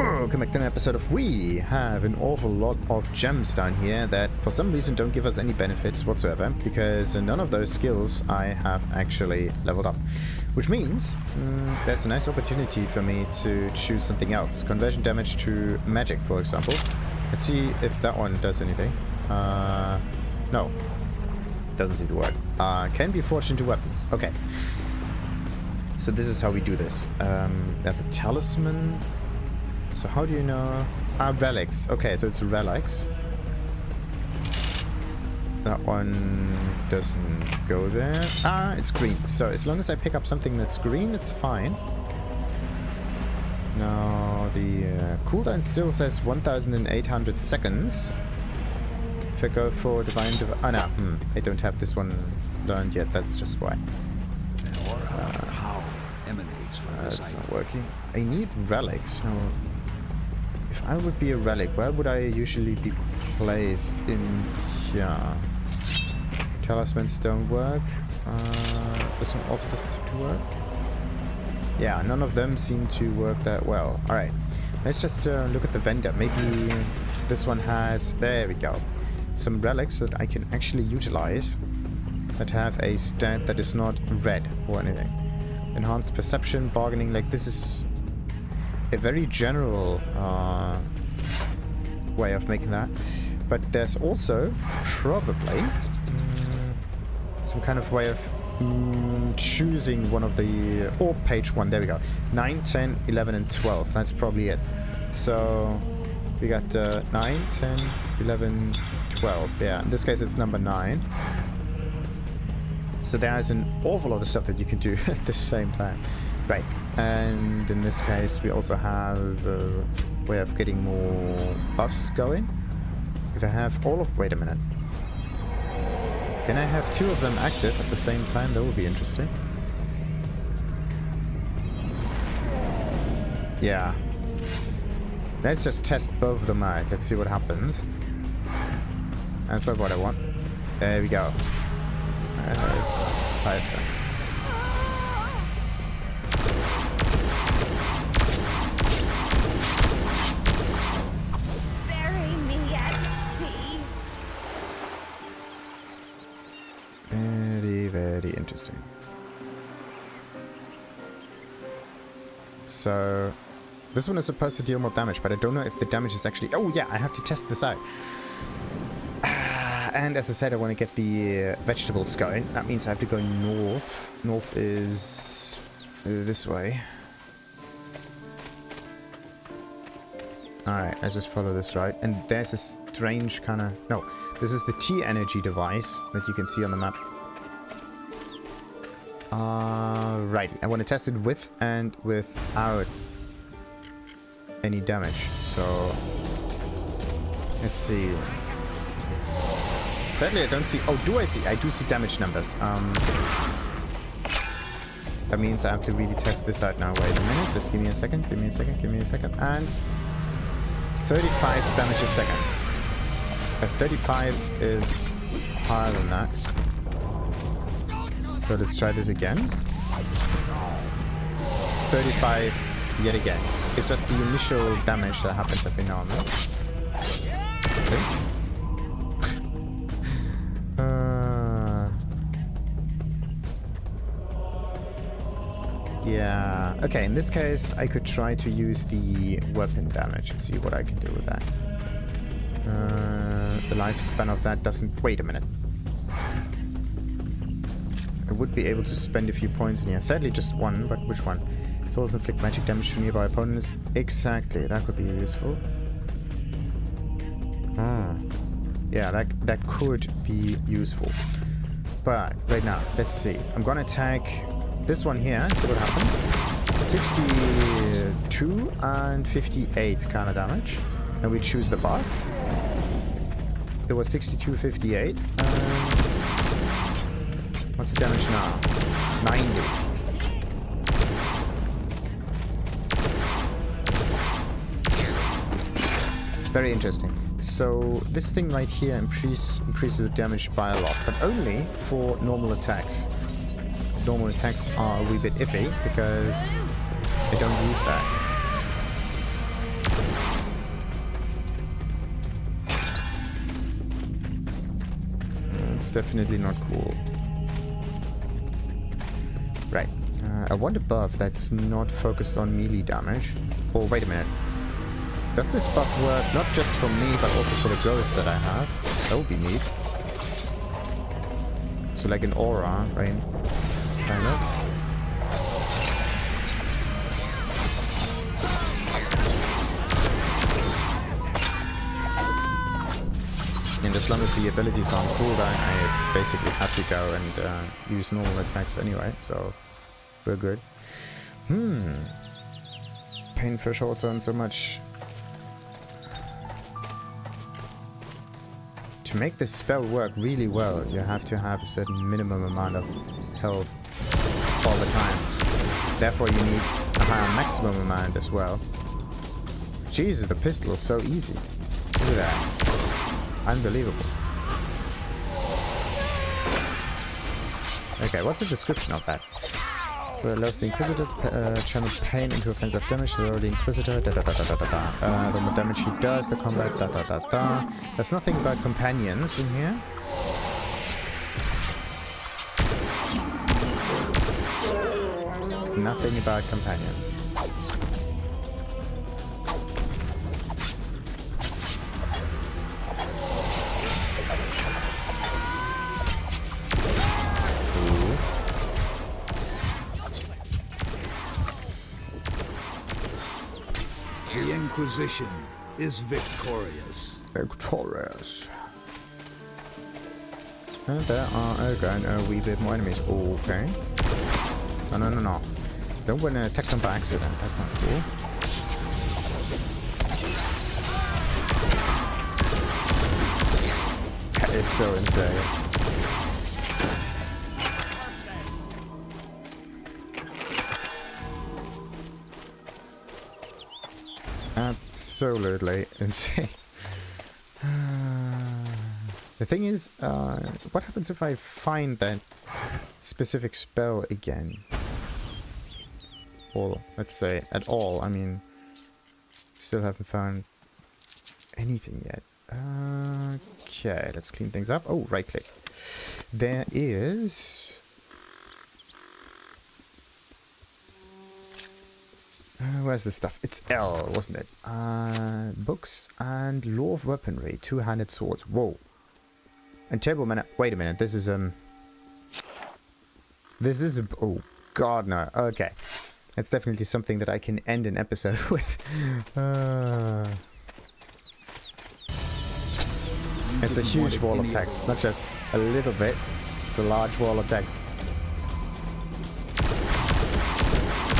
Welcome back to an episode of We have an awful lot of gems down here that for some reason don't give us any benefits whatsoever, because none of those skills I have actually leveled up. Which means there's a nice opportunity for me to choose something else. Conversion damage to magic, for example. Let's see if that one does anything. No. Doesn't seem to work. Can be forged into weapons. Okay. So this is how we do this. There's a talisman. So how do you know? Relics. Okay, so it's relics. That one doesn't go there. It's green. So as long as I pick up something that's green, it's fine. Now the cooldown still says 1,800 seconds. If I go for divine... Oh no, I don't have this one learned yet. That's just why. That's not working. I need relics. Now, if I would be a relic, where would I usually be placed in here? Talismans don't work. This one also doesn't seem to work. Yeah, none of them seem to work that well. Alright, let's just look at the vendor. Maybe this one has... There we go. Some relics that I can actually utilize that have a stat that is not red or anything. Enhanced perception, bargaining, like this is a very general way of making that. But there's also probably some kind of way of choosing one of the... Or page 1, there we go. 9, 10, 11 and 12, that's probably it. So we got 9, 10, 11, 12. Yeah, in this case it's number 9. So there's an awful lot of stuff that you can do at the same time. Right, and in this case we also have a way of getting more buffs going. If I have all of... Wait a minute. Can I have 2 of them active at the same time? That would be interesting. Yeah. Let's just test both of them out. Let's see what happens. That's not what I want. There we go. It's 5 then. Bury me at sea. Very, very interesting. So, this one is supposed to deal more damage, but I don't know if the damage is actually... Oh yeah, I have to test this out. And as I said, I want to get the vegetables going. That means I have to go north. North is this way. Alright, I just follow this right. And there's a strange kind of... No, this is the T-energy device that you can see on the map. Right, I want to test it with and without any damage. So, let's see. Sadly, I don't see... Oh, do I see? I do see damage numbers. That means I have to really test this out now. Wait a minute. Just give me a second. Give me a second. Give me a second. And 35 damage a second. 35 is higher than that. So let's try this again. 35 yet again. It's just the initial damage that happens every now and then. Okay. Yeah, okay, in this case I could try to use the weapon damage and see what I can do with that. The lifespan of that doesn't... Wait a minute. I would be able to spend a few points in here. Sadly just one, but which one? It's also inflict magic damage to nearby opponents. Exactly, that could be useful. Yeah, that could be useful. But right now, let's see. I'm gonna attack this one here and see what happens. 62 and 58 kind of damage. And we choose the buff. It was 62, 58. What's the damage now? 90. Very interesting. So this thing right here increases the damage by a lot, but only for normal attacks. Normal attacks are a wee bit iffy because I don't use that. That's definitely not cool. Right. I want a buff that's not focused on melee damage. Oh, wait a minute. Does this buff work not just for me, but also for the ghosts that I have? That would be neat. So like an aura, right? Kind of. And as long as the abilities are on cooldown, I basically have to go and use normal attacks anyway, so we're good. Painfish also and so much. To make this spell work really well, you have to have a certain minimum amount of health all the time. Therefore, you need a higher maximum amount as well. Jesus, the pistol is so easy. Look at that. Unbelievable. Okay, what's the description of that? So allows the Inquisitor channel pain into offensive damage, so the Inquisitor the more damage he does, the combat There's nothing about companions in here. Nothing about companions. The Inquisition is victorious. Victorious. And there are again a wee bit more enemies. Okay. No. Don't want to attack them by accident. That's not cool. That is so insane. Absolutely insane. The thing is, what happens if I find that specific spell again? Or, let's say, at all. I mean, still haven't found anything yet. Okay, let's clean things up. Oh, right click. There is... where's the stuff? It's L, wasn't it? Books and Law of Weaponry. Two-handed swords. Whoa. And table mana. Wait a minute. This is oh, God, no. Okay. That's definitely something that I can end an episode with. It's a huge wall of text. Not just a little bit. It's a large wall of text.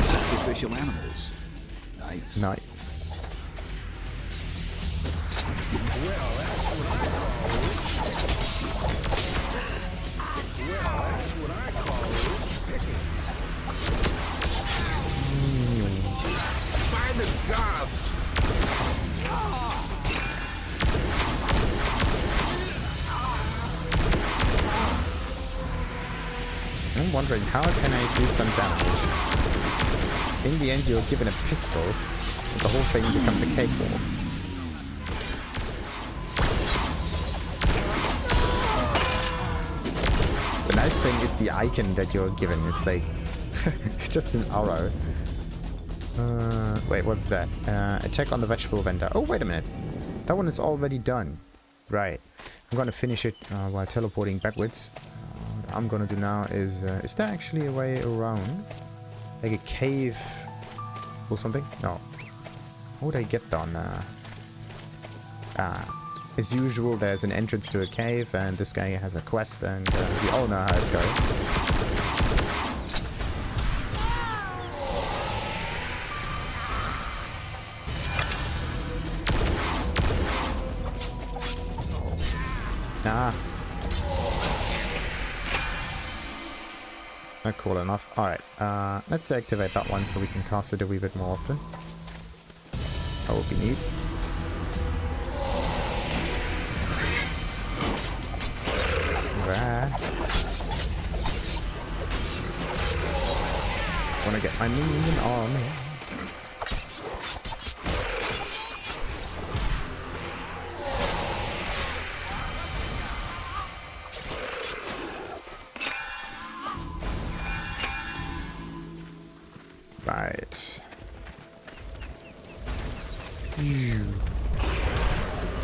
Sacrificial animals. Nice. Nice. That's what I call pickings. By the gods! I'm wondering, how can I do some damage? In the end, you're given a pistol, and the whole thing becomes a cakewalk. The nice thing is the icon that you're given. It's like just an arrow. Wait, what's that? Attack on the vegetable vendor. Oh, wait a minute. That one is already done. Right. I'm gonna finish it while teleporting backwards. What I'm gonna do now is there actually a way around? Like a cave or something? No. How would I get down there? As usual, there's an entrance to a cave, and this guy has a quest, and we all know how it's going. Not cool enough. Alright, let's activate that one so we can cast it a wee bit more often. That would be neat. There. Wanna get my minion on me.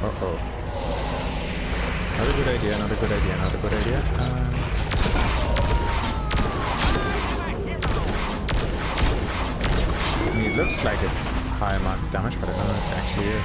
Uh-oh. Not a good idea, not a good idea, not a good idea. I mean, it looks like it's high amount of damage, but I don't know if it actually is.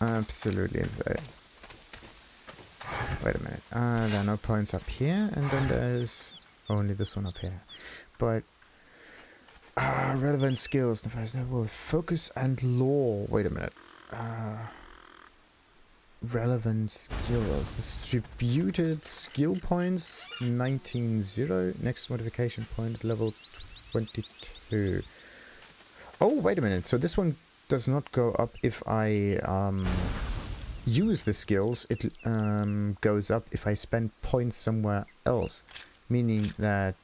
Absolutely insane. Wait a minute. There are no points up here, and then there's only this one up here. But relevant skills. Well, focus and lore. Wait a minute. Relevant skills. Distributed skill points 19-0. Next modification point level 22. Oh, wait a minute. So this one does not go up if I use the skills. It goes up if I spend points somewhere else. Meaning that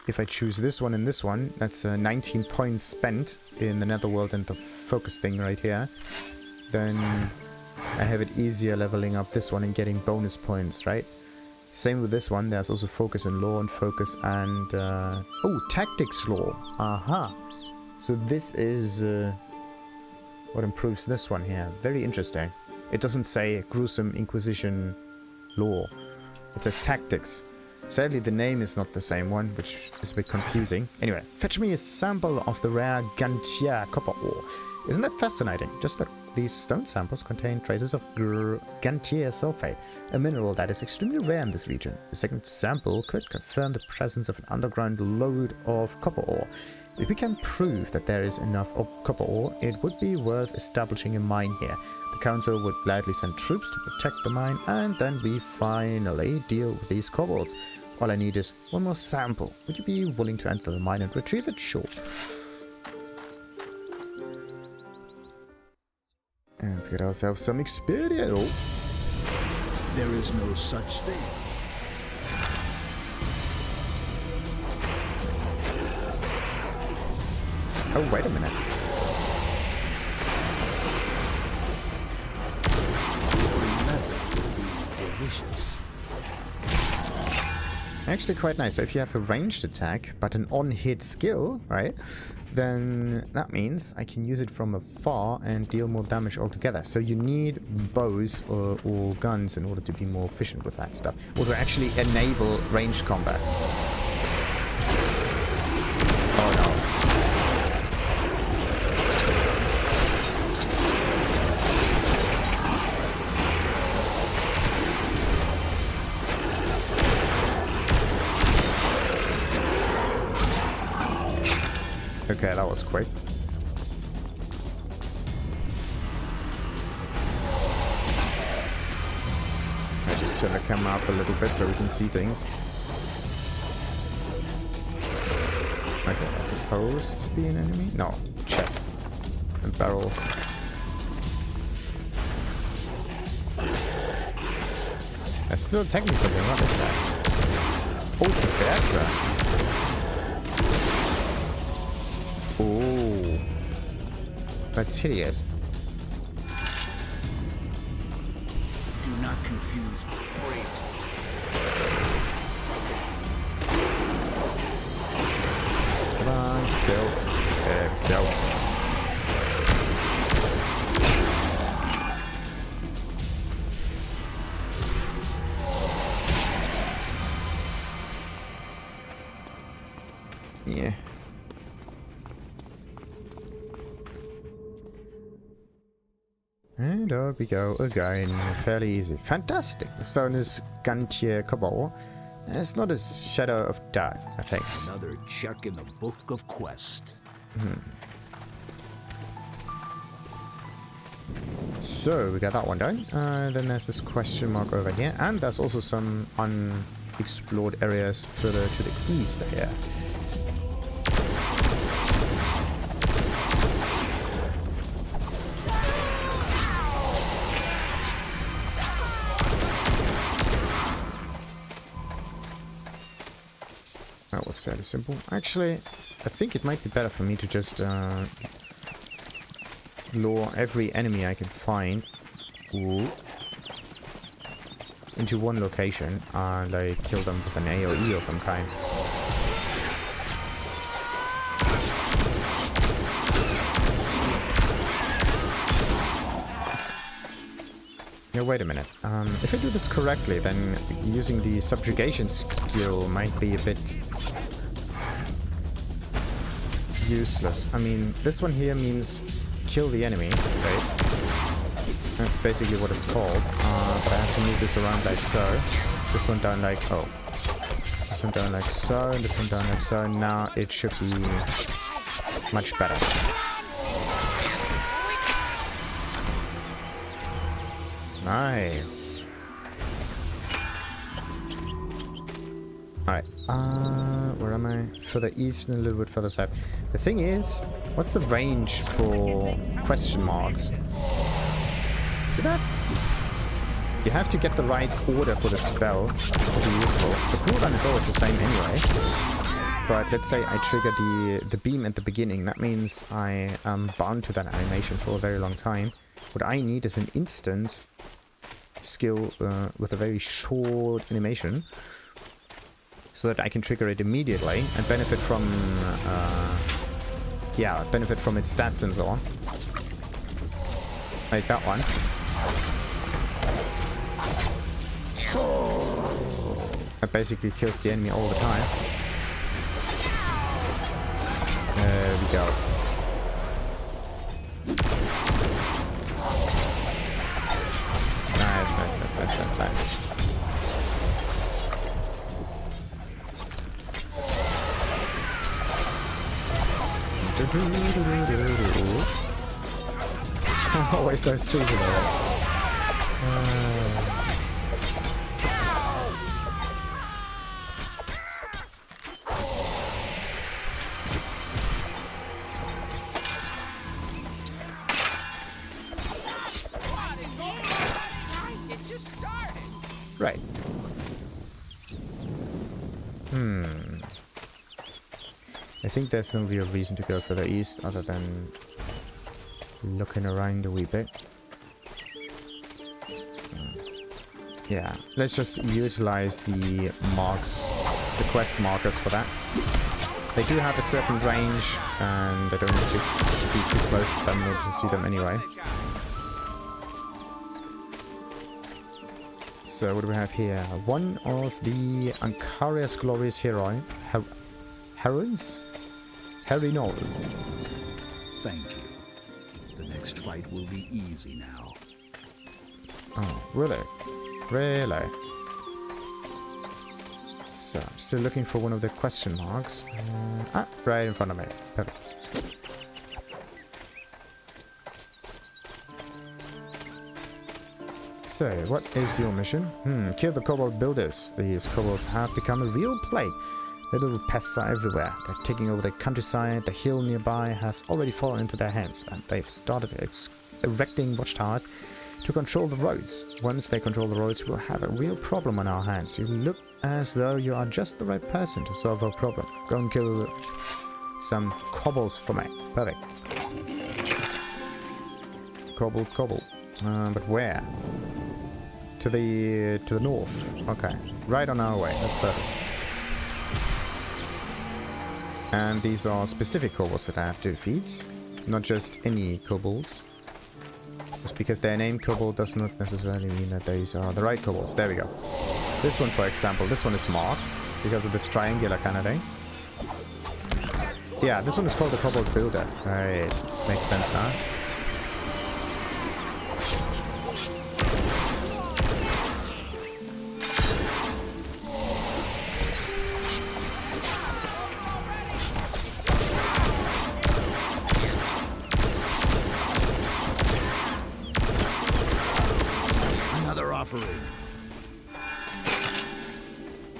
if I choose this one and this one, that's 19 points spent in the Netherworld and the focus thing right here. Then I have it easier leveling up this one and getting bonus points, right? Same with this one. There's also focus and lore and focus and... oh, tactics lore. Aha. So this is what improves this one here. Very interesting. It doesn't say gruesome Inquisition lore. It says tactics. Sadly, the name is not the same one, which is a bit confusing. Anyway, fetch me a sample of the rare Gantiar Copperore. Isn't that fascinating? Just look, these stone samples contain traces of Gantiar sulfate, a mineral that is extremely rare in this region. The second sample could confirm the presence of an underground lode of copper ore. If we can prove that there is enough copper ore, it would be worth establishing a mine here. The council would gladly send troops to protect the mine, and then we finally deal with these kobolds. All I need is one more sample. Would you be willing to enter the mine and retrieve it? Sure. And let's get ourselves some experience. Oh. There is no such thing. Oh, wait a minute. Delicious. Actually quite nice. So if you have a ranged attack, but an on-hit skill, right? Then that means I can use it from afar and deal more damage altogether. So you need bows or guns in order to be more efficient with that stuff. Or to actually enable ranged combat. Oh no. Okay, that was quick. I just turn the camera up a little bit so we can see things. Okay, that's supposed to be an enemy? No, chests and barrels. They're still attacking something. What is that? Oh, it's a bear trap. Oh, that's hideous. Do not confuse brave. Come on, kill. There we go. Yeah. And out we go again. Fairly easy. Fantastic. The stone is Gantiar Copperore. It's not a shadow of doubt, I think. Another check in the book of quest. So we got that one done. Then there's this question mark over here. And there's also some unexplored areas further to the east here. That was fairly simple. Actually, I think it might be better for me to just lure every enemy I can find into one location and like kill them with an AoE or some kind. Yeah, wait a minute. If I do this correctly, then using the subjugation skill might be a bit useless. I mean, this one here means kill the enemy, right? That's basically what it's called. But I have to move this around like so. This one down like, oh. This one down like so, and this one down like so. Now it should be much better. Nice. Alright. Where am I? Further east and a little bit further south. The thing is, what's the range for question marks? See that? You have to get the right order for the spell to be useful. The cooldown is always the same anyway. But let's say I trigger the beam at the beginning. That means I am bound to that animation for a very long time. What I need is an instant skill with a very short animation, so that I can trigger it immediately and benefit from benefit from its stats and so on. Like that one. That basically kills the enemy all the time. There we go. Nice. Always those trees in there. Right. I think there's no real reason to go further east other than looking around a wee bit. Yeah, let's just utilize the marks, the quest markers for that. They do have a certain range, and I don't need to be too close to them to see them anyway. So what do we have here? One of the Ankaria's glorious heroines? Herinols. Thank you. The next fight will be easy now. Oh, really? Really? So, I'm still looking for one of the question marks. Right in front of me. Perfect. So, what is your mission? Kill the Kobold Builders. These kobolds have become a real plague. The little pests are everywhere. They're taking over the countryside. The hill nearby has already fallen into their hands, and they've started erecting watchtowers to control the roads. Once they control the roads, we'll have a real problem on our hands. You look as though you are just the right person to solve our problem. Go and kill some kobolds for me. Perfect. Kobold. But where? To the north. Okay. Right on our way. That's perfect. And these are specific kobolds that I have to defeat. Not just any kobolds. Just because they're named kobold does not necessarily mean that these are the right kobolds. There we go. This one, for example, this one is marked because of this triangular kind of thing. Yeah, this one is called the Kobold Builder. Right, makes sense now.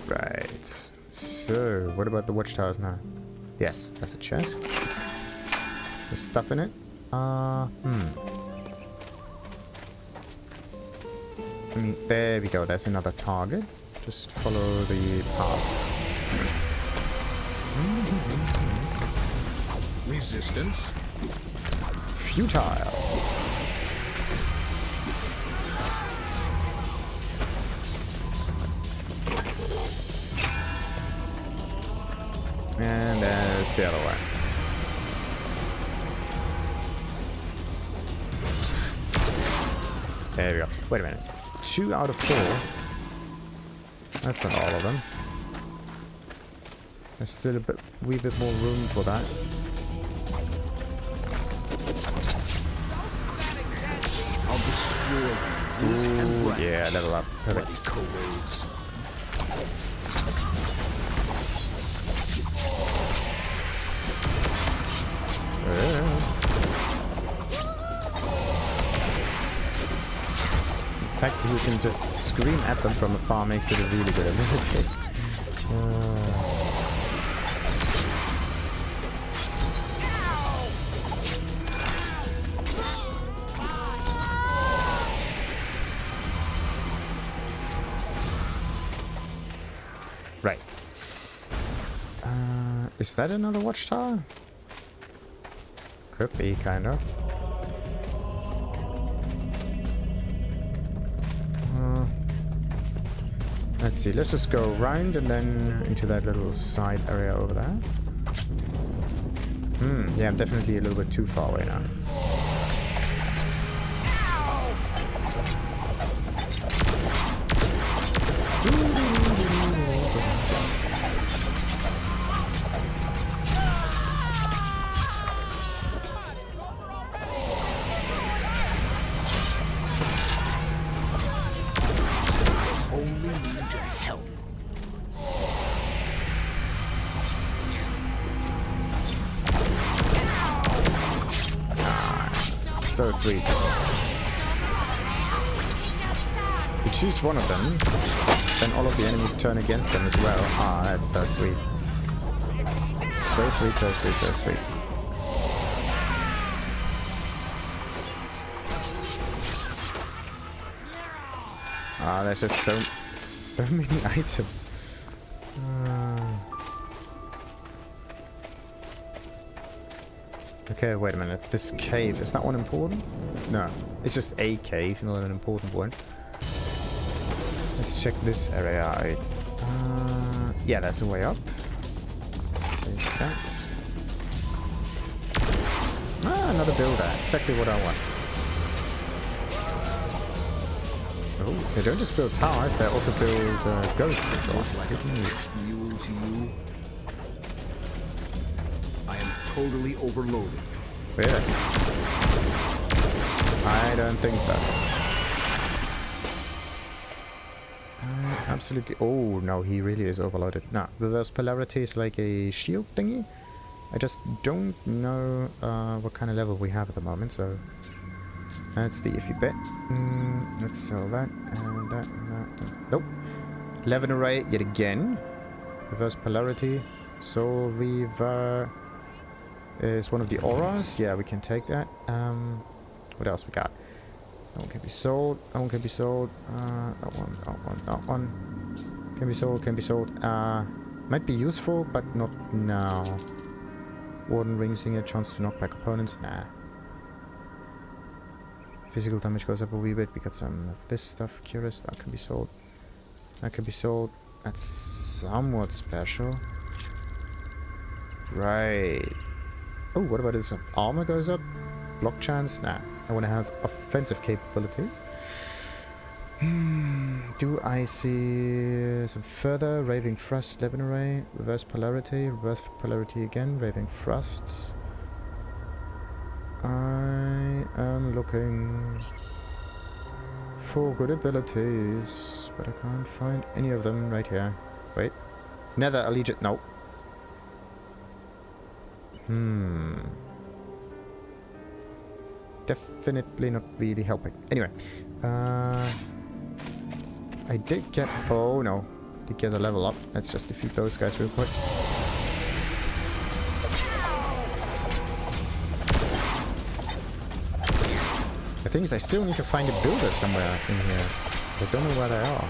Right. So, what about the watchtowers now? Yes, that's a chest. There's stuff in it. I mean, there we go. There's another target. Just follow the path. Resistance. Futile. And there's the other one. There we go. Wait a minute. 2 out of 4. That's not all of them. There's still wee bit more room for that. I'll destroy Ooh, yeah, level up. Perfect. kobolds. The fact that you can just scream at them from afar makes it a really good ability. Right. Is that another watchtower? Could be, kind of. Let's see, let's just go around and then into that little side area over there. Yeah, I'm definitely a little bit too far away now. So sweet. You choose one of them, then all of the enemies turn against them as well. Ah, that's so sweet. So sweet, so sweet, so sweet. Ah, there's just so many items. Okay, wait a minute. This cave, is that one important? No, it's just a cave, not an important one. Let's check this area out. Yeah, there's a way up. Let's take that. Ah, another builder. Exactly what I want. Oh, they don't just build towers, they also build ghosts and so on. Like a mule to you. I am totally overloaded. Really? I don't think so. Absolutely. Oh, no, he really is overloaded. No, reverse polarity is like a shield thingy. I just don't know what kind of level we have at the moment, so that's the iffy bit. Let's sell that and that and that. Nope. Levin array yet again. Reverse polarity. Soul Reaver is one of the auras. Yeah, we can take that. What else we got? That one can be sold. That one can be sold. That one. Can be sold, can be sold. Might be useful, but not now. Warden Ring Singer, chance to knock back opponents. Nah. Physical damage goes up a wee bit. We got some of this stuff. Curious, that can be sold. That can be sold. That's somewhat special. Right. Oh, what about this? Armor goes up? Block chance? Nah. I want to have offensive capabilities. Do I see some further? Raving Thrust, Levin Array, Reverse Polarity again, Raving Thrusts. I am looking for good abilities, but I can't find any of them right here. Wait. Nether Allegiant. No. Definitely not really helping. Anyway. I did get... Oh, no. Did get a level up. Let's just defeat those guys real quick. The thing is, I still need to find a builder somewhere in here. I don't know where they are.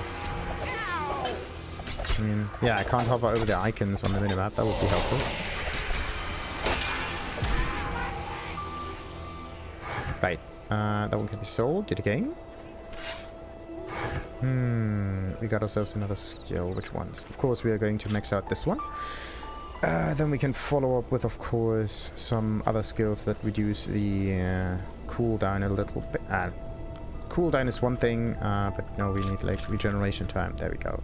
I mean, yeah, I can't hover over the icons on the minimap. That would be helpful. Right. That one can be sold. Did again. We got ourselves another skill. Which ones? Of course, we are going to max out this one. Then we can follow up with, of course, some other skills that reduce the cooldown a little bit. Cooldown is one thing, but no, we need like regeneration time. There we go.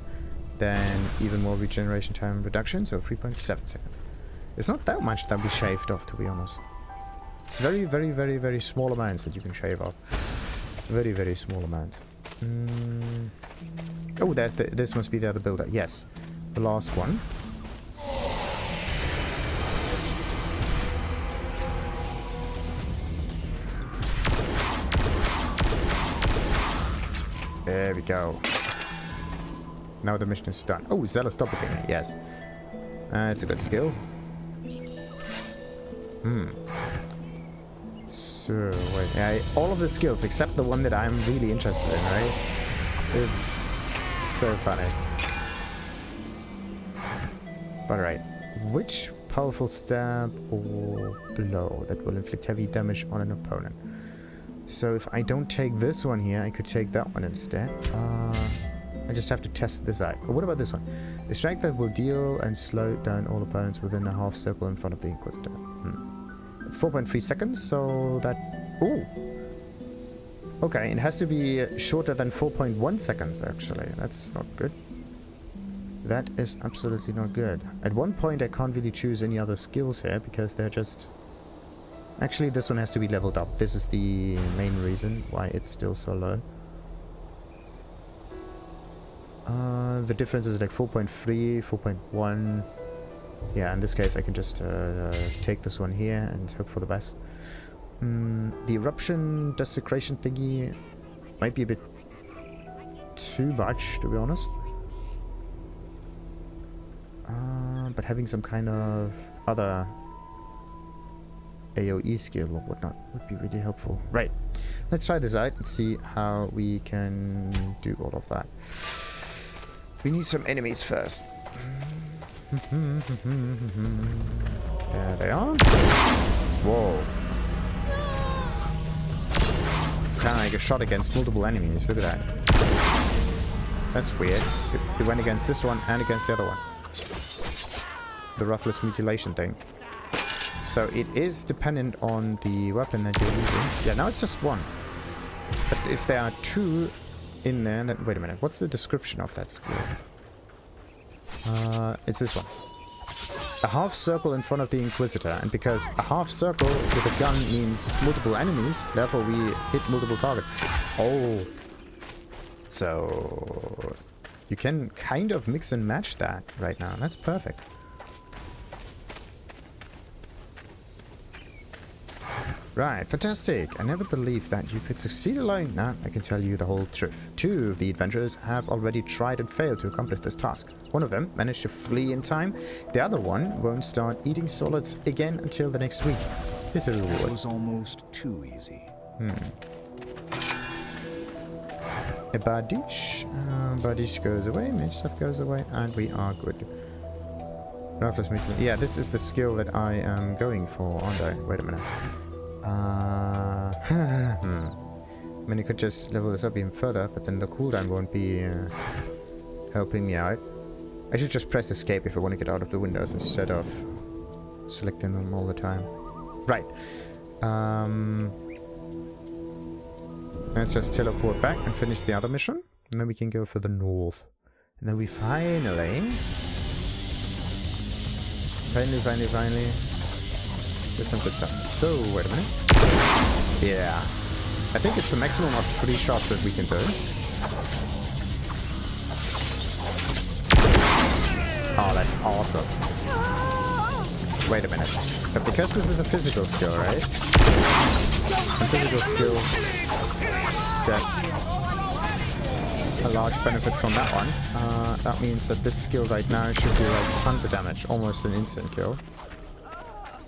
Then even more regeneration time reduction, so 3.7 seconds. It's not that much that we shaved off, to be honest. It's very, very, very, very small amounts that you can shave off. Very, very small amount. Oh, there's this must be the other builder. Yes, the last one. There we go. Now the mission is done. Oh, Zealous Doppelganger, yes. It's a good skill. So, wait, all of the skills except the one that I'm really interested in, right? It's so funny. But right, which powerful stab or blow that will inflict heavy damage on an opponent? So if I don't take this one here, I could take that one instead. I just have to test this out. But what about this one? A strike that will deal and slow down all opponents within a half circle in front of the Inquisitor. It's 4.3 seconds, so that... Ooh! Okay, it has to be shorter than 4.1 seconds, actually. That's not good. That is absolutely not good. At one point, I can't really choose any other skills here, because they're just... Actually, this one has to be leveled up. This is the main reason why it's still so low. The difference is like 4.3, 4.1. Yeah, in this case, I can just take this one here and hope for the best. The eruption desecration thingy might be a bit too much, to be honest. But having some kind of other AoE skill or whatnot would be really helpful. Right, let's try this out and see how we can do all of that. We need some enemies first. There they are. Whoa. Kind of like a shot against multiple enemies. Look at that. That's weird. It went against this one and against the other one. The Ruthless Mutilation thing. So it is dependent on the weapon that you're using. Yeah, now it's just one. But if there are two in there, then... Wait a minute. What's the description of that skill? It's this one. A half circle in front of the Inquisitor. And because a half circle with a gun means multiple enemies, therefore we hit multiple targets. Oh. So... You can kind of mix and match that right now. That's perfect. Right, fantastic. I never believed that you could succeed alone. Now I can tell you the whole truth. Two of the adventurers have already tried and failed to accomplish this task. One of them managed to flee in time. The other one won't start eating solids again until the next week. Here's a reward. It was almost too easy. A Badish. Badish goes away, mage stuff goes away, and we are good. Ruthless Mutilation. Yeah, this is the skill that I am going for, aren't I? Wait a minute. I mean, I could just level this up even further, but then the cooldown won't be helping me out. I should just press escape if I want to get out of the windows instead of selecting them all the time. Right. Let's just teleport back and finish the other mission. And then we can go for the north. And then we finally get some good stuff. So, wait a minute. Yeah. I think it's a maximum of 3 shots that we can do. Oh, that's awesome. Wait a minute. But because this is a physical skill, right? And physical skills get a large benefit from that one. That means that this skill right now should do like tons of damage. Almost an instant kill.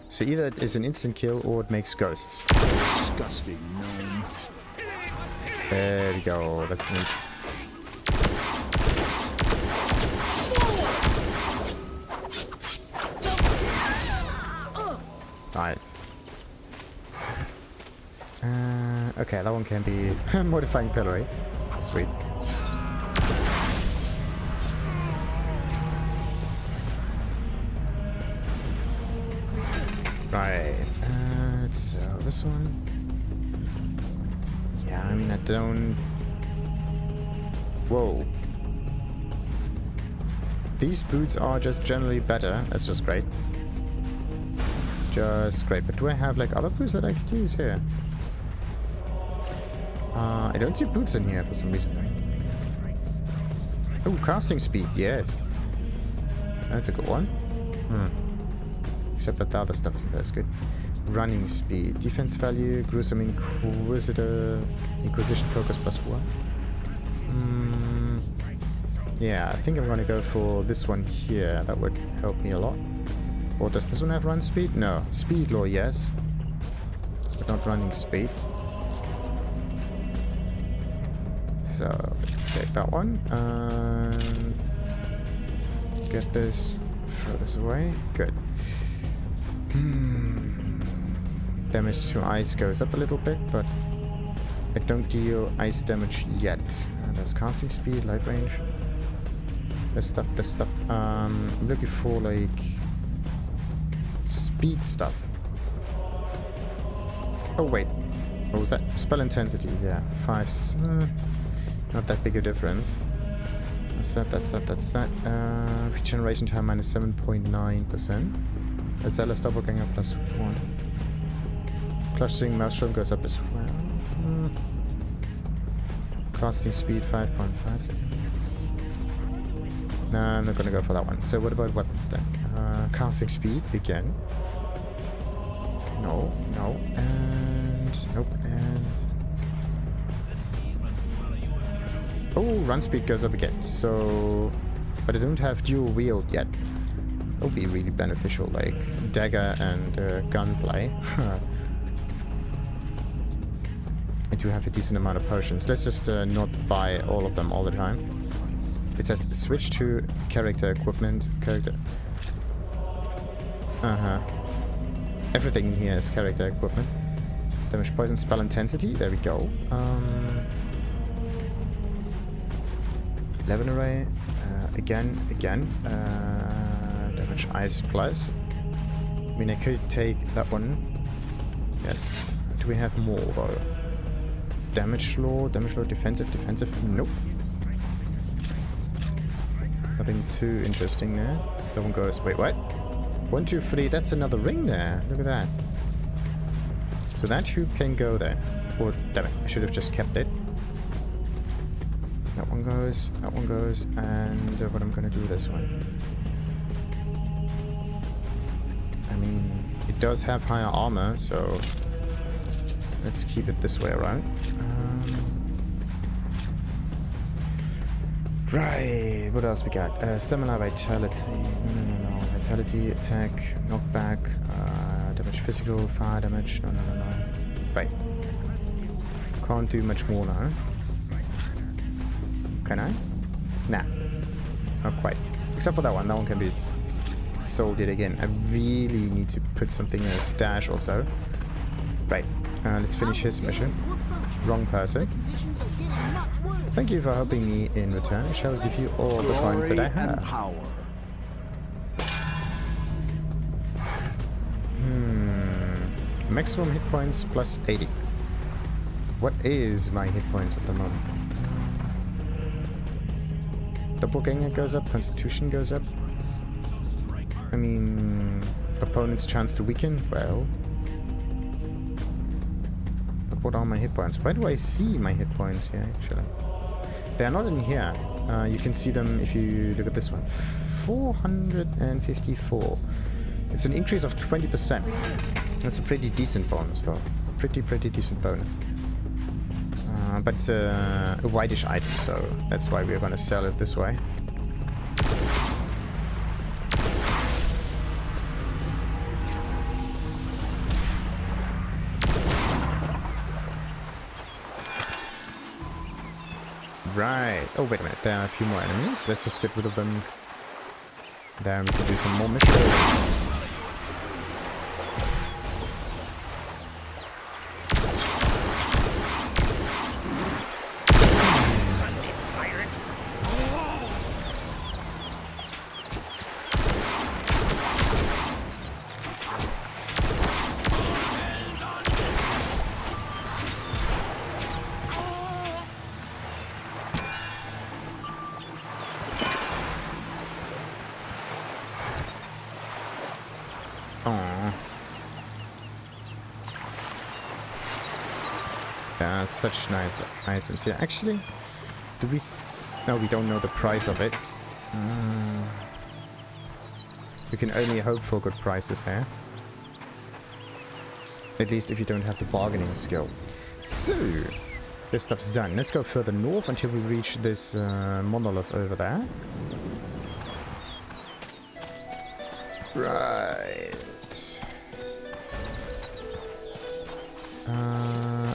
So either it is an instant kill or it makes ghosts. Disgusting gnome. There we go. That's neat. Nice. Okay, that one can be modifying pillory. Sweet. Right. Let's sell this one. Yeah, I mean, I don't... Whoa. These boots are just generally better. That's just great. Just great. But do I have, like, other boots that I could use here? I don't see boots in here for some reason. Oh, casting speed. Yes. That's a good one. Except that the other stuff isn't there. That's good. Running speed. Defense value. Gruesome Inquisition focus +1. Yeah, I think I'm gonna go for this one here. That would help me a lot. Or does this one have run speed? No. Speed law, yes. But not running speed. So, let's take that one. Get this. Throw this away. Good. Damage to ice goes up a little bit, but I don't deal ice damage yet. There's casting speed, light range. This stuff. I'm looking for, like, speed stuff. Oh, wait. What was that? Spell intensity, yeah. 5. Not that big a difference. That's that. Regeneration time -7.9%. A zealous doppelganger +1. Clustering maelstrom goes up as well. Casting speed 5.5 seconds. No, I'm not gonna go for that one. So what about weapons then? Casting speed again. No, and nope, and oh, run speed goes up again. So, but I don't have dual wield yet. That'll be really beneficial, like dagger and gunplay. I do have a decent amount of potions. Let's just not buy all of them all the time. It says switch to character equipment. Everything in here is character equipment. Damage poison spell intensity. There we go. 11 array. Again. Damage ice plus. I mean, I could take that one. Yes. Do we have more though? Damage law, defensive. Nope. Nothing too interesting there. That one goes. Wait, what? 1, 2, 3. That's another ring there. Look at that. So that tube can go there. Or damn it, I should have just kept it. That one goes. And what I'm gonna do this one. I mean, it does have higher armor, so let's keep it this way around. Right, what else we got? Stamina, vitality. No. Vitality, attack, knockback, damage physical, fire damage. No. Right. Can't do much more now. Can I? Nah. Not quite. Except for that one. That one can be sold yet again. I really need to put something in a stash also. Right. Let's finish his mission. Wrong person. Thank you for helping me in return. I shall give you all the points that I have. Maximum hit points plus 80. What is my hit points at the moment? Doppelganger goes up, Constitution goes up. I mean, opponent's chance to weaken, well. But what are my hit points? Why do I see my hit points here, actually? They're not in here. You can see them if you look at this one. 454. It's an increase of 20%. That's a pretty decent bonus, though. Pretty decent bonus. But it's a whitish item, so that's why we're gonna sell it this way. Right. Oh, wait a minute. There are a few more enemies. Let's just get rid of them. Then we can do some more missions. Aww. Yeah, such nice items here. Actually, do we... No, we don't know the price of it. You can only hope for good prices here. At least if you don't have the bargaining skill. So, this stuff's done. Let's go further north until we reach this monolith over there. Right.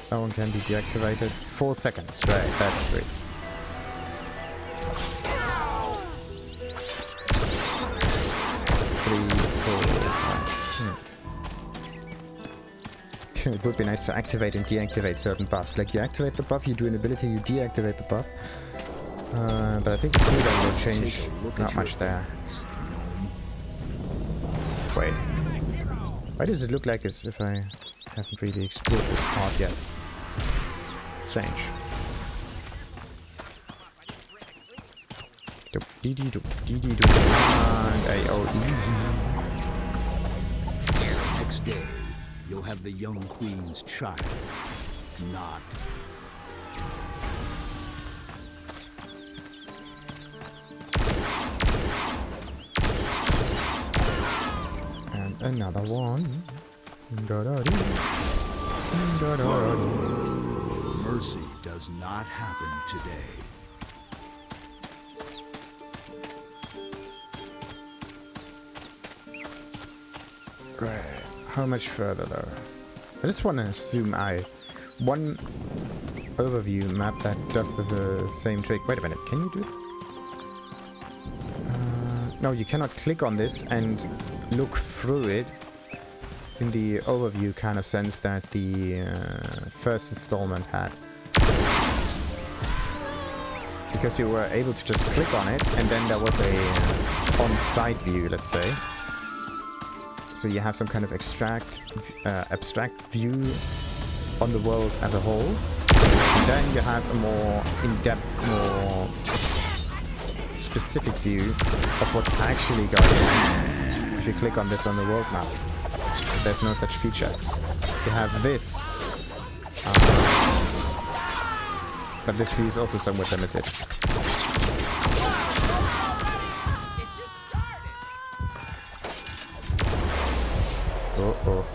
That one can be deactivated. 4 seconds. Right, that's sweet. It would be nice to activate and deactivate certain buffs. Like you activate the buff, you do an ability, you deactivate the buff. But I think the cooldown will change not much there. Wait. Why does it look like as if I haven't really explored this part yet? Strange. Next day, you'll have the young queen's child. Not. And another one. Mercy does not happen today. Right. How much further though? I just want to zoom out. One overview map that does the same trick. Wait a minute, can you do it? No, you cannot click on this and look through it in the overview kind of sense that the first installment had. Because you were able to just click on it and then there was a on-site view, let's say. So you have some kind of abstract view on the world as a whole. And then you have a more in-depth, more specific view of what's actually going on. If you click on this on the world map, there's no such feature. You have this. But this view is also somewhat limited. Uh-oh.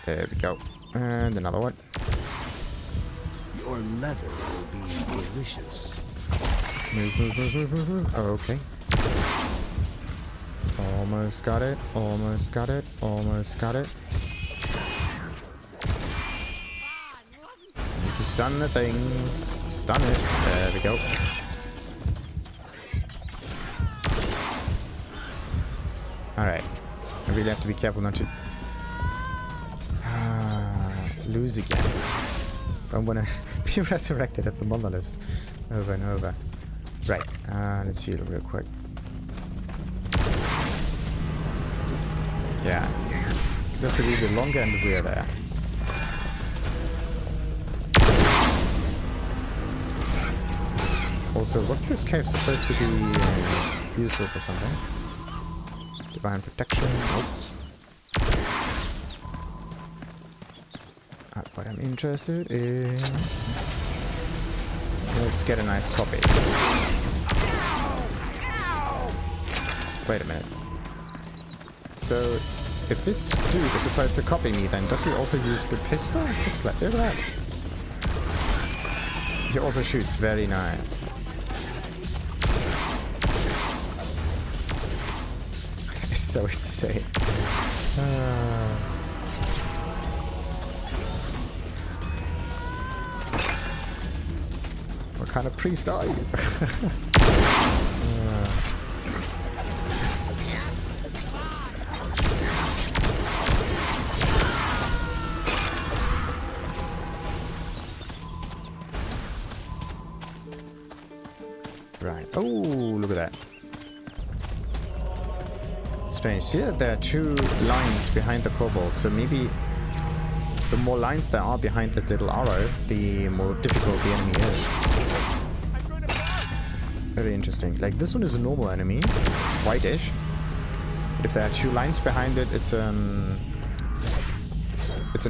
There we go. And another one. Your leather will be delicious. Move. Okay. Almost got it. Almost got it. Almost got it. Need to stun the things. Stun it. There we go. Alright. I really have to be careful not to lose again. Don't want to be resurrected at the monoliths over and over. Right. Let's heal real quick. Yeah. Just a little bit longer and we're there. Also, was this cave supposed to be useful for something? Divine protection. Nope. What I'm interested in. Let's get a nice copy. Wait a minute. So, if this dude is supposed to copy me, then does he also use the pistol? Looks like, look at that. He also shoots very nice. It's so insane. What kind of priest are you? Right. Oh, look at that. Strange. See that there are 2 lines behind the kobold, so maybe the more lines there are behind that little arrow, the more difficult the enemy is. Very interesting. Like, this one is a normal enemy. It's whitish. But if there are 2 lines behind it, it's an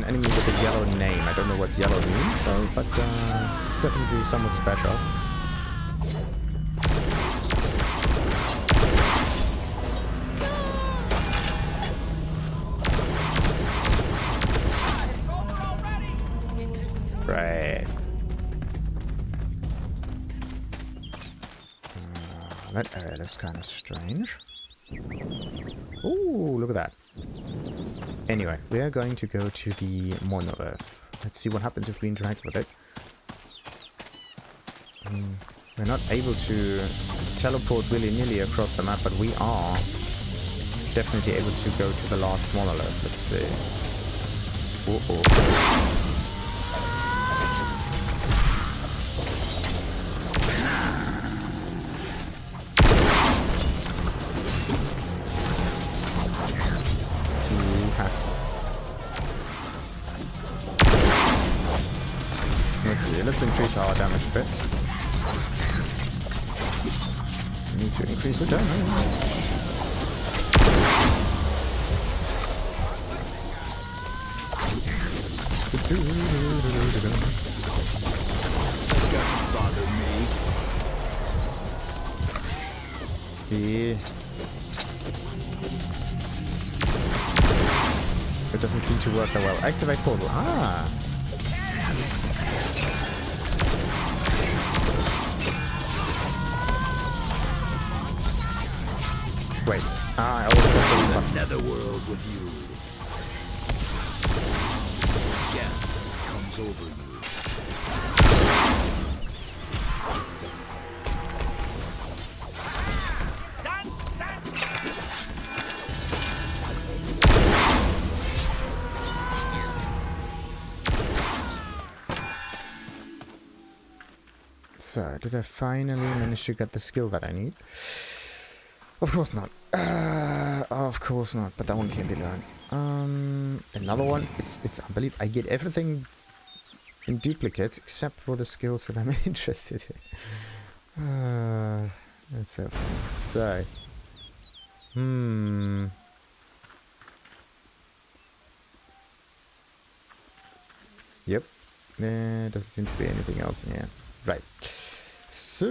enemy with a yellow name. I don't know what yellow means, though, but it's definitely somewhat special. Right. That area looks kind of strange. Ooh, look at that. Anyway, we are going to go to the monolith. Let's see what happens if we interact with it. We're not able to teleport willy-nilly across the map, but we are definitely able to go to the last monolith. Let's see. Uh-oh. Let's see, let's increase our damage a bit. We need to increase the damage. Doesn't bother me. Yeah. It doesn't seem to work that well. Activate portal. Ah! Wait. I always press the button. Another world with you. Death comes over you. So, did I finally manage to get the skill that I need? Of course not. Of course not. But that one can be learned. Another one. It's unbelievable. I get everything in duplicates except for the skills that I'm interested in. That's so funny. So, Yep. There doesn't seem to be anything else in here. Right. So,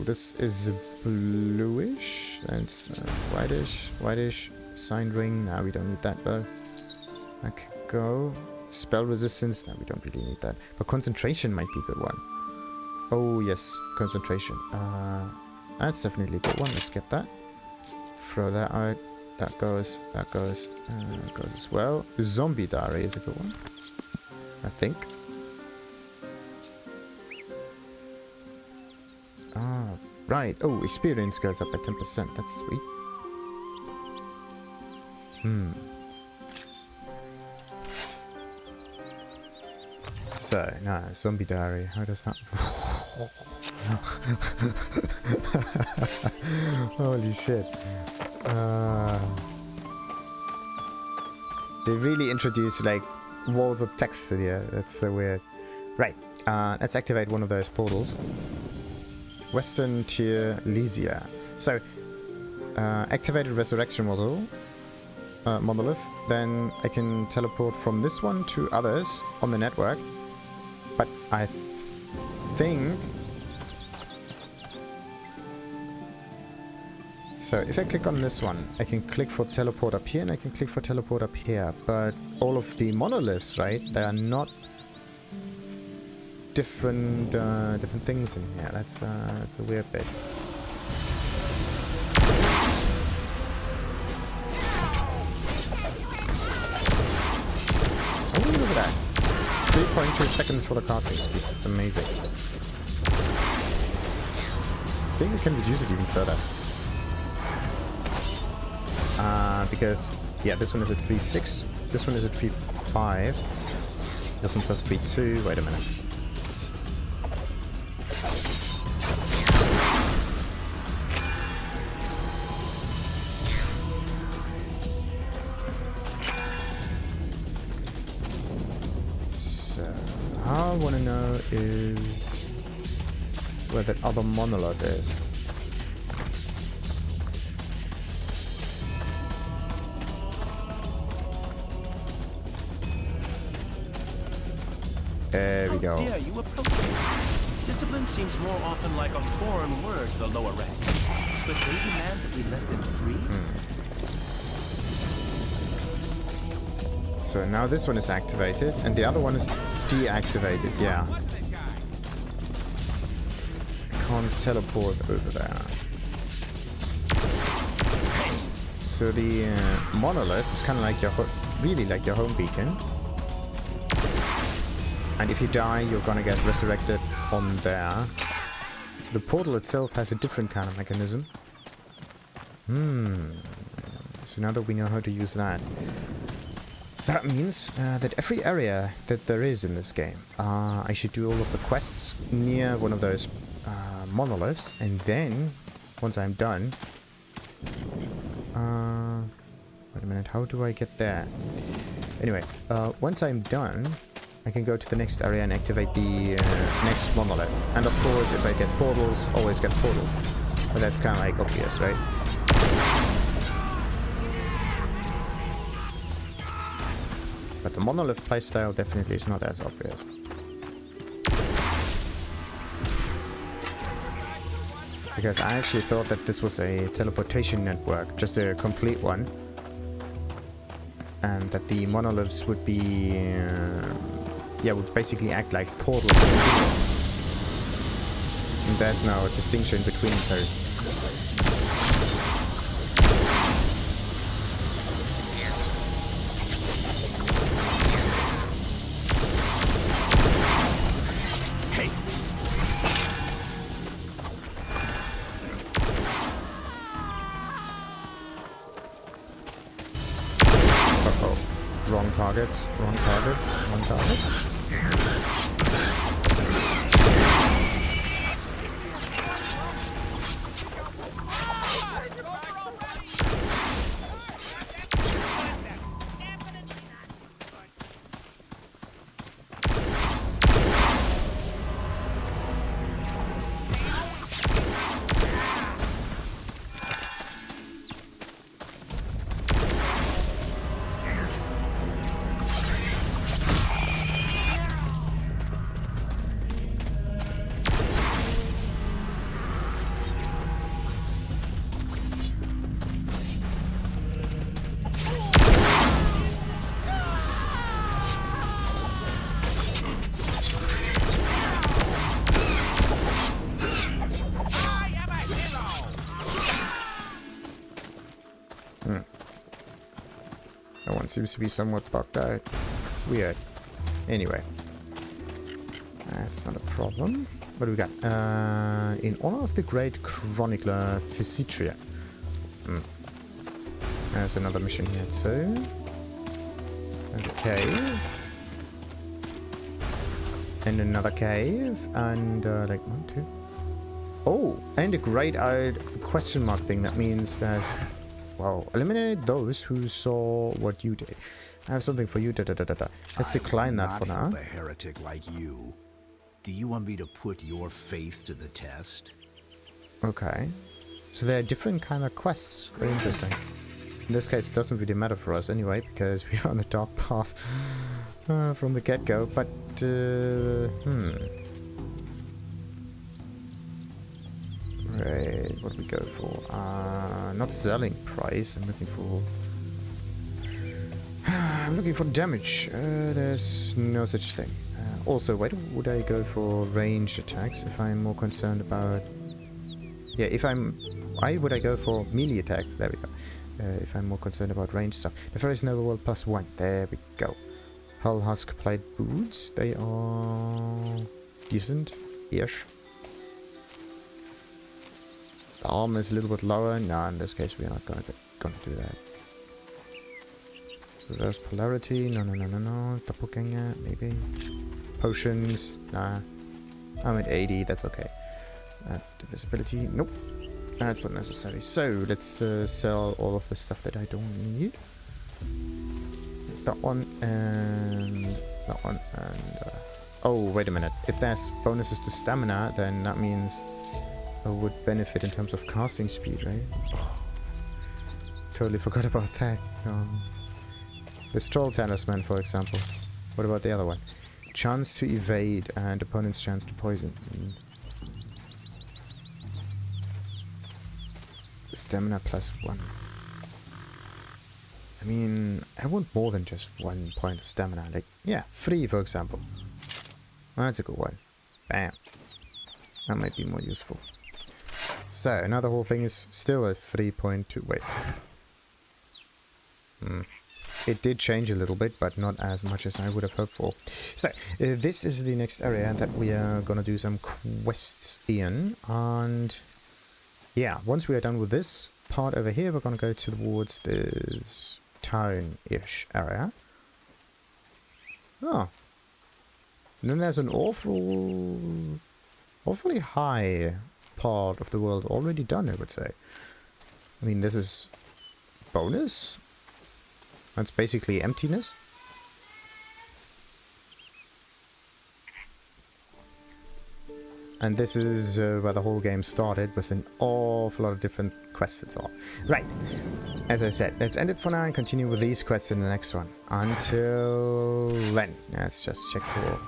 this is bluish. That's whitish. Whitish. Signed ring. Now we don't need that though. Okay, go. Spell resistance. No, we don't really need that. But concentration might be a good one. Oh, yes. Concentration. That's definitely a good one. Let's get that. Throw that out. That goes. That goes. That goes as well. Zombie diary is a good one, I think. Ah, right. Oh, experience goes up by 10%. That's sweet. So, now, zombie diary. How does that... Holy shit. They really introduce, like, walls of text here. That's so weird. Right. Let's activate one of those portals. Western Tier Lysia. So, activated resurrection monolith. Then I can teleport from this one to others on the network. But I think... So, if I click on this one, I can click for teleport up here and I can click for teleport up here. But all of the monoliths, right, they are not different things in here. That's a weird bit. Oh, look at that. 3.2 seconds for the casting speed. That's amazing. I think we can reduce it even further. Because, yeah, this one is at 3.6. This one is at 3.5. This one says 3.2. Wait a minute. So, all I want to know is where that other monolith is. There we go. How dare you approach me? Discipline seems more often like a foreign word to the lower ranks. But they demand that we let them free? So now this one is activated, and the other one is deactivated, yeah. I can't teleport over there. So the monolith is kind of like your, really like your home beacon. And if you die, you're gonna get resurrected on there. The portal itself has a different kind of mechanism. So now that we know how to use that, that means that every area that there is in this game, I should do all of the quests near one of those monoliths, and then, once I'm done... wait a minute, how do I get there? Anyway, once I'm done, I can go to the next area and activate the next monolith. And of course, if I get portals, always get portal. But that's kind of like obvious, right? But the monolith playstyle definitely is not as obvious. Because I actually thought that this was a teleportation network, just a complete one. And that the monoliths would be... yeah, would basically act like portals. And there's no distinction between those. Hey! Uh-oh. Wrong targets, wrong targets, wrong targets. That one seems to be somewhat bugged out. Weird. Anyway. That's not a problem. What do we got? In honor of the great chronicler Physitria. There's another mission here too. There's a cave. And another cave. And like 1, 2. Oh! And a grayed out question mark thing. That means there's... Wow. Eliminate those who saw what you did. I have something for you. Let's decline that for now. A heretic like you. Do you want me to put your faith to the test? Okay. So there are different kind of quests. Very interesting. In this case, it doesn't really matter for us anyway, because we are on the dark path from the get-go. But, Right, what do we go for? Not selling price. I'm looking for... I'm looking for damage. There's no such thing. Also, why would I go for ranged attacks if I'm more concerned about... Yeah, if I'm... Why would I go for melee attacks? There we go. If I'm more concerned about range stuff. The first Netherworld +1. There we go. Hull Husk Plate Boots. They are... decent-ish. The armor is a little bit lower. No, in this case we are not gonna do that. So there's polarity. No. Doppelganger, maybe. Potions. Nah. I'm at 80. That's okay. Divisibility. Nope. That's not necessary. So let's sell all of the stuff that I don't need. That one and that one and Oh, wait a minute. If there's bonuses to stamina, then that means I would benefit in terms of casting speed, right? Oh, totally forgot about that. The Stroll Talisman, for example. What about the other one? Chance to evade and opponent's chance to poison. Stamina +1. I mean, I want more than just 1 point of stamina. Like, yeah, 3 for example. That's a good one. Bam. That might be more useful. So, now the whole thing is still a 3.2. Wait. It did change a little bit, but not as much as I would have hoped for. So, this is the next area that we are gonna do some quests in. And yeah, once we are done with this part over here, we're gonna go towards this town-ish area. Oh. And then there's an awfully high part of the world already done, I would say. I mean, this is bonus. That's basically emptiness. And this is where the whole game started, with an awful lot of different quests and so on. Right. As I said, let's end it for now and continue with these quests in the next one. Until then, let's just check for...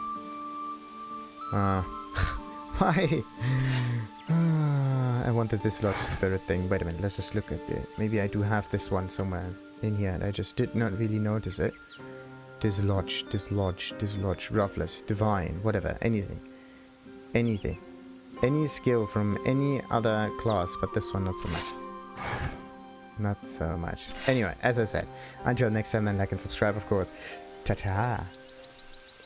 why? I wanted this large spirit thing. Wait a minute, let's just look at it. Maybe I do have this one somewhere in here and I just did not really notice it. Dislodge, Roughless, Divine, whatever, anything. Anything. Any skill from any other class, but this one not so much. Not so much. Anyway, as I said, until next time then, like and subscribe of course. Ta-ta!